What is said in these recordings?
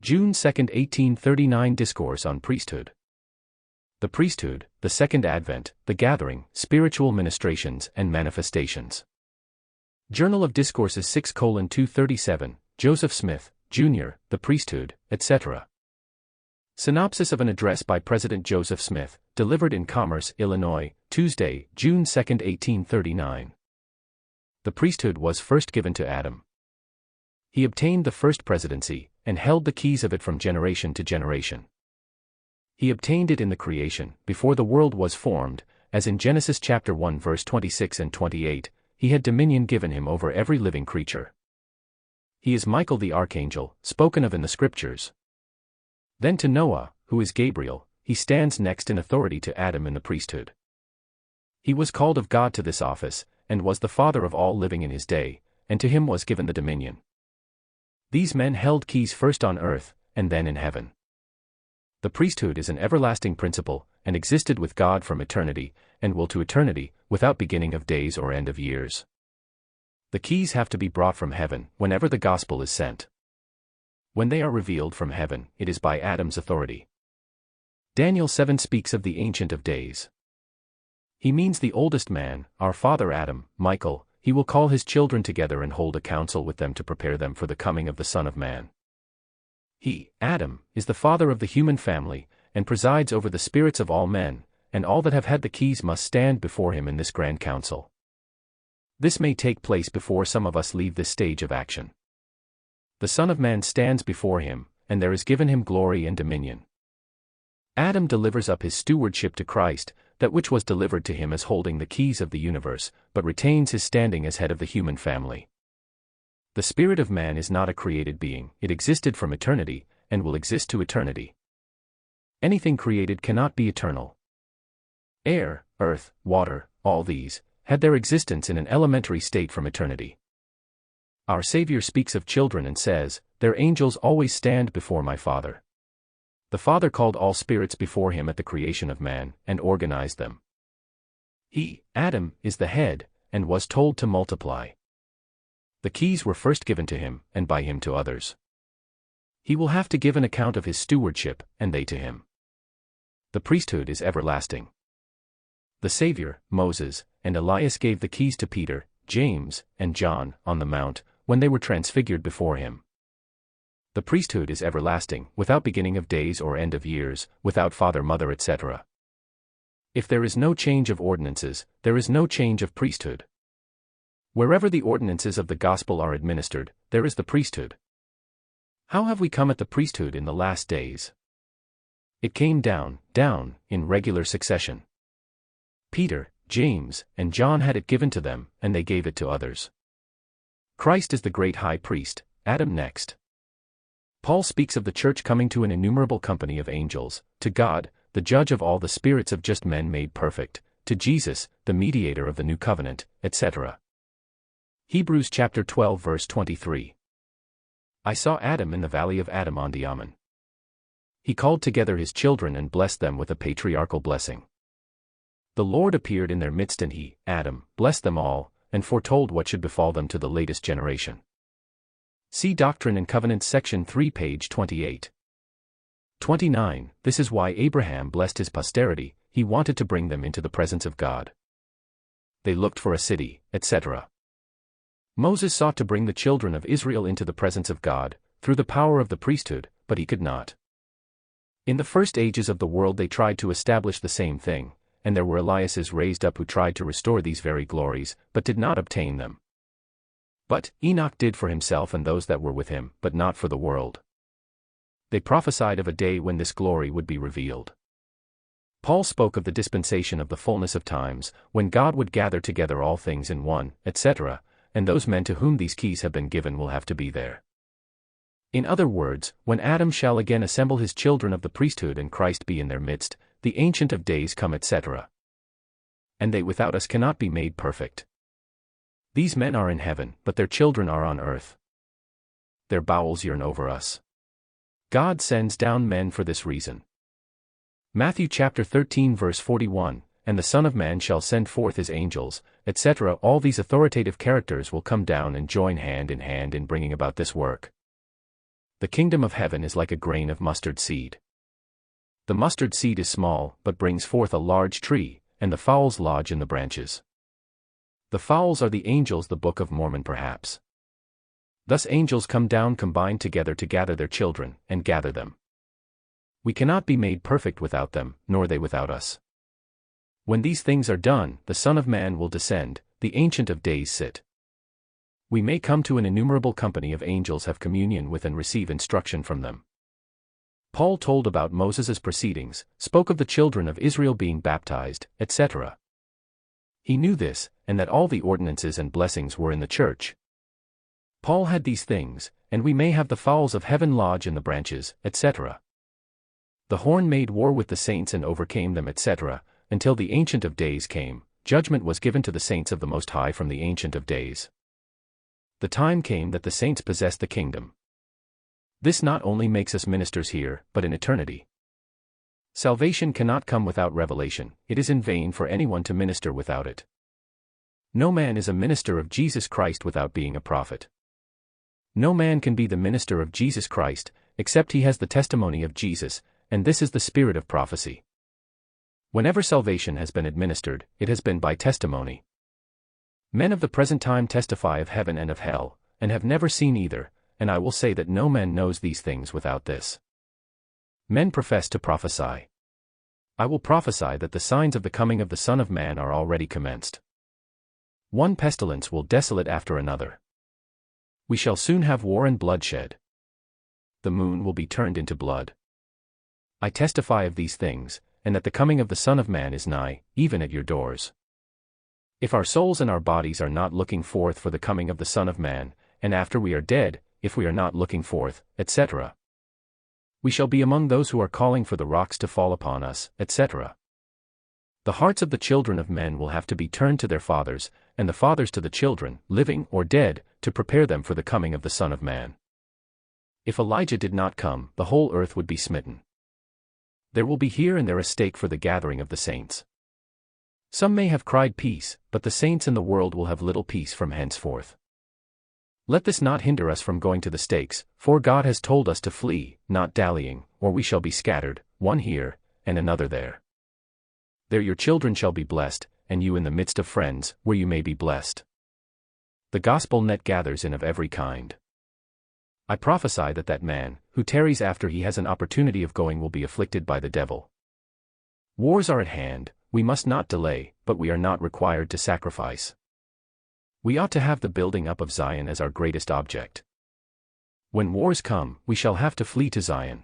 June 2, 1839 Discourse on Priesthood. The Priesthood, the Second Advent, the Gathering, Spiritual Ministrations and Manifestations. Journal of Discourses 6:237, Joseph Smith, Jr., The Priesthood, etc. Synopsis of an address by President Joseph Smith, delivered in Commerce, Illinois, Tuesday, June 2, 1839. The priesthood was first given to Adam. He obtained the first presidency, and held the keys of it from generation to generation. He obtained it in the creation, before the world was formed, as in Genesis chapter 1 verse 26 and 28, he had dominion given him over every living creature. He is Michael the archangel, spoken of in the scriptures. Then to Noah, who is Gabriel, he stands next in authority to Adam in the priesthood. He was called of God to this office, and was the father of all living in his day, and to him was given the dominion. These men held keys first on earth, and then in heaven. The priesthood is an everlasting principle, and existed with God from eternity, and will to eternity, without beginning of days or end of years. The keys have to be brought from heaven, whenever the gospel is sent. When they are revealed from heaven, it is by Adam's authority. Daniel 7 speaks of the Ancient of Days. He means the oldest man, our father Adam, Michael. He will call his children together and hold a council with them to prepare them for the coming of the Son of Man. He, Adam, is the father of the human family, and presides over the spirits of all men, and all that have had the keys must stand before him in this grand council. This may take place before some of us leave this stage of action. The Son of Man stands before him, and there is given him glory and dominion. Adam delivers up his stewardship to Christ, that which was delivered to him as holding the keys of the universe, but retains his standing as head of the human family. The spirit of man is not a created being, it existed from eternity, and will exist to eternity. Anything created cannot be eternal. Air, earth, water, all these, had their existence in an elementary state from eternity. Our Savior speaks of children and says, "Their angels always stand before my Father." The Father called all spirits before him at the creation of man, and organized them. He, Adam, is the head, and was told to multiply. The keys were first given to him, and by him to others. He will have to give an account of his stewardship, and they to him. The priesthood is everlasting. The Savior, Moses, and Elias gave the keys to Peter, James, and John, on the mount, when they were transfigured before him. The priesthood is everlasting, without beginning of days or end of years, without father, mother, etc. If there is no change of ordinances, there is no change of priesthood. Wherever the ordinances of the gospel are administered, there is the priesthood. How have we come at the priesthood in the last days? It came down, in regular succession. Peter, James, and John had it given to them, and they gave it to others. Christ is the great high priest, Adam next. Paul speaks of the church coming to an innumerable company of angels, to God, the judge of all the spirits of just men made perfect, to Jesus, the mediator of the new covenant, etc. Hebrews chapter 12 verse 23. I saw Adam in the valley of Adam-on-Diamon. He called together his children and blessed them with a patriarchal blessing. The Lord appeared in their midst and he, Adam, blessed them all, and foretold what should befall them to the latest generation. See Doctrine and Covenants section 3 page 28. 29. This is why Abraham blessed his posterity, he wanted to bring them into the presence of God. They looked for a city, etc. Moses sought to bring the children of Israel into the presence of God, through the power of the priesthood, but he could not. In the first ages of the world they tried to establish the same thing, and there were Eliases raised up who tried to restore these very glories, but did not obtain them. But Enoch did for himself and those that were with him, but not for the world. They prophesied of a day when this glory would be revealed. Paul spoke of the dispensation of the fullness of times, when God would gather together all things in one, etc., and those men to whom these keys have been given will have to be there. In other words, when Adam shall again assemble his children of the priesthood and Christ be in their midst, the Ancient of Days come, etc. And they without us cannot be made perfect. These men are in heaven, but their children are on earth. Their bowels yearn over us. God sends down men for this reason. Matthew chapter 13 verse 41, and the Son of Man shall send forth his angels, etc. All these authoritative characters will come down and join hand in bringing about this work. The kingdom of heaven is like a grain of mustard seed. The mustard seed is small, but brings forth a large tree, and the fowls lodge in the branches. The fowls are the angels, the Book of Mormon perhaps. Thus angels come down combined together to gather their children, and gather them. We cannot be made perfect without them, nor they without us. When these things are done, the Son of Man will descend, the Ancient of Days sit. We may come to an innumerable company of angels, have communion with and receive instruction from them. Paul told about Moses' proceedings, spoke of the children of Israel being baptized, etc. He knew this, and that all the ordinances and blessings were in the church. Paul had these things, and we may have the fowls of heaven lodge in the branches, etc. The horn made war with the saints and overcame them, etc., until the Ancient of Days came. Judgment was given to the saints of the Most High from the Ancient of Days. The time came that the saints possessed the kingdom. This not only makes us ministers here, but in eternity. Salvation cannot come without revelation. It is in vain for anyone to minister without it. No man is a minister of Jesus Christ without being a prophet. No man can be the minister of Jesus Christ, except he has the testimony of Jesus, and this is the spirit of prophecy. Whenever salvation has been administered, it has been by testimony. Men of the present time testify of heaven and of hell, and have never seen either, and I will say that no man knows these things without this. Men profess to prophesy. I will prophesy that the signs of the coming of the Son of Man are already commenced. One pestilence will desolate after another. We shall soon have war and bloodshed. The moon will be turned into blood. I testify of these things, and that the coming of the Son of Man is nigh, even at your doors. If our souls and our bodies are not looking forth for the coming of the Son of Man, and after we are dead, if we are not looking forth, etc., we shall be among those who are calling for the rocks to fall upon us, etc. The hearts of the children of men will have to be turned to their fathers, and the fathers to the children, living or dead, to prepare them for the coming of the Son of Man. If Elijah did not come, the whole earth would be smitten. There will be here and there a stake for the gathering of the saints. Some may have cried peace, but the saints in the world will have little peace from henceforth. Let this not hinder us from going to the stakes, for God has told us to flee, not dallying, or we shall be scattered, one here, and another there. There your children shall be blessed, and you in the midst of friends, where you may be blessed. The gospel net gathers in of every kind. I prophesy that that man, who tarries after he has an opportunity of going, will be afflicted by the devil. Wars are at hand, we must not delay, but we are not required to sacrifice. We ought to have the building up of Zion as our greatest object. When wars come, we shall have to flee to Zion.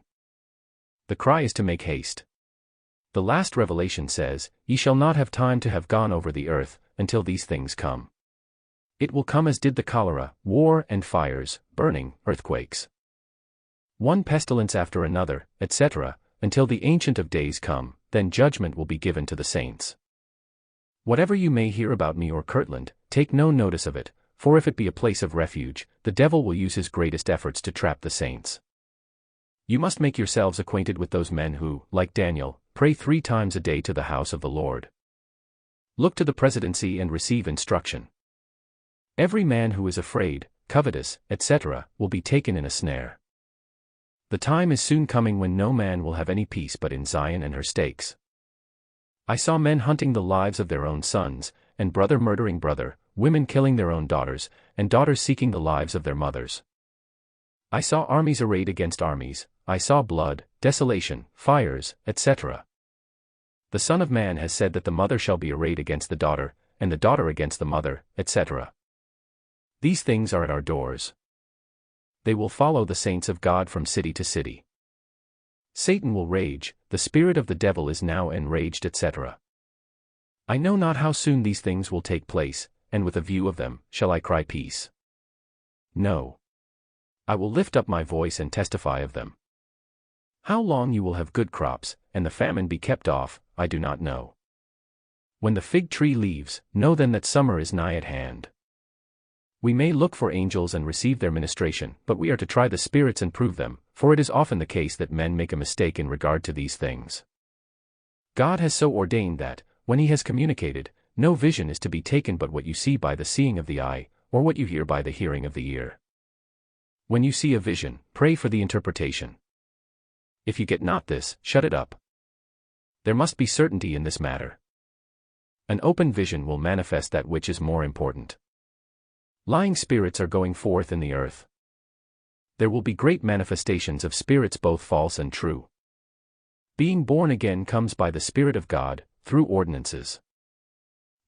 The cry is to make haste. The last revelation says, "Ye shall not have time to have gone over the earth, until these things come." It will come as did the cholera, war and fires, burning, earthquakes. One pestilence after another, etc., until the Ancient of Days come, then judgment will be given to the saints. Whatever you may hear about me or Kirtland, take no notice of it, for if it be a place of refuge, the devil will use his greatest efforts to trap the saints. You must make yourselves acquainted with those men who, like Daniel, pray 3 times a day to the house of the Lord. Look to the presidency and receive instruction. Every man who is afraid, covetous, etc., will be taken in a snare. The time is soon coming when no man will have any peace but in Zion and her stakes. I saw men hunting the lives of their own sons, and brother murdering brother, women killing their own daughters, and daughters seeking the lives of their mothers. I saw armies arrayed against armies, I saw blood, desolation, fires, etc. The Son of Man has said that the mother shall be arrayed against the daughter, and the daughter against the mother, etc. These things are at our doors. They will follow the saints of God from city to city. Satan will rage, the spirit of the devil is now enraged, etc. I know not how soon these things will take place, and with a view of them, shall I cry peace? No. I will lift up my voice and testify of them. How long you will have good crops, and the famine be kept off, I do not know. When the fig tree leaves, know then that summer is nigh at hand. We may look for angels and receive their ministration, but we are to try the spirits and prove them, for it is often the case that men make a mistake in regard to these things. God has so ordained that, when he has communicated, no vision is to be taken but what you see by the seeing of the eye, or what you hear by the hearing of the ear. When you see a vision, pray for the interpretation. If you get not this, shut it up. There must be certainty in this matter. An open vision will manifest that which is more important. Lying spirits are going forth in the earth. There will be great manifestations of spirits both false and true. Being born again comes by the Spirit of God, through ordinances.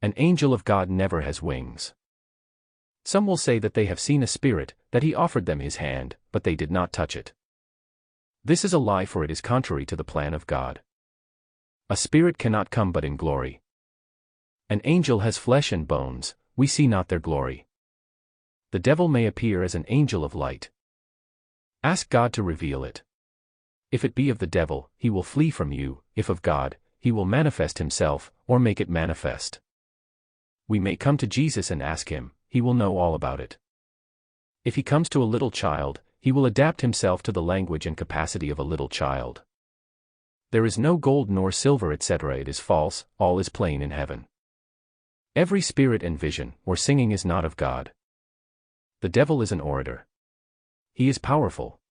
An angel of God never has wings. Some will say that they have seen a spirit, that he offered them his hand, but they did not touch it. This is a lie, for it is contrary to the plan of God. A spirit cannot come but in glory. An angel has flesh and bones, we see not their glory. The devil may appear as an angel of light. Ask God to reveal it. If it be of the devil, he will flee from you; if of God, he will manifest himself, or make it manifest. We may come to Jesus and ask him, he will know all about it. If he comes to a little child, he will adapt himself to the language and capacity of a little child. There is no gold nor silver, etc. It is false, all is plain in heaven. Every spirit and vision, or singing is not of God. The devil is an orator. He is powerful.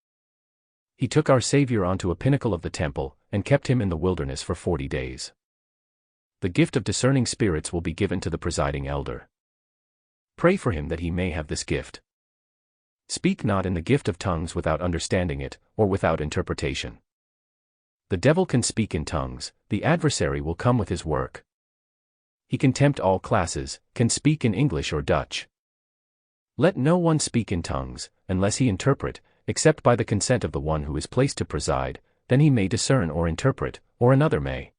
He took our Savior onto a pinnacle of the temple, and kept him in the wilderness for 40 days. The gift of discerning spirits will be given to the presiding elder. Pray for him that he may have this gift. Speak not in the gift of tongues without understanding it, or without interpretation. The devil can speak in tongues, the adversary will come with his work. He can tempt all classes, can speak in English or Dutch. Let no one speak in tongues, unless he interpret, except by the consent of the one who is placed to preside, then he may discern or interpret, or another may.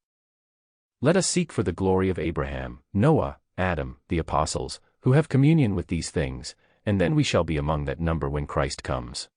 Let us seek for the glory of Abraham, Noah, Adam, the apostles, who have communion with these things, and then we shall be among that number when Christ comes.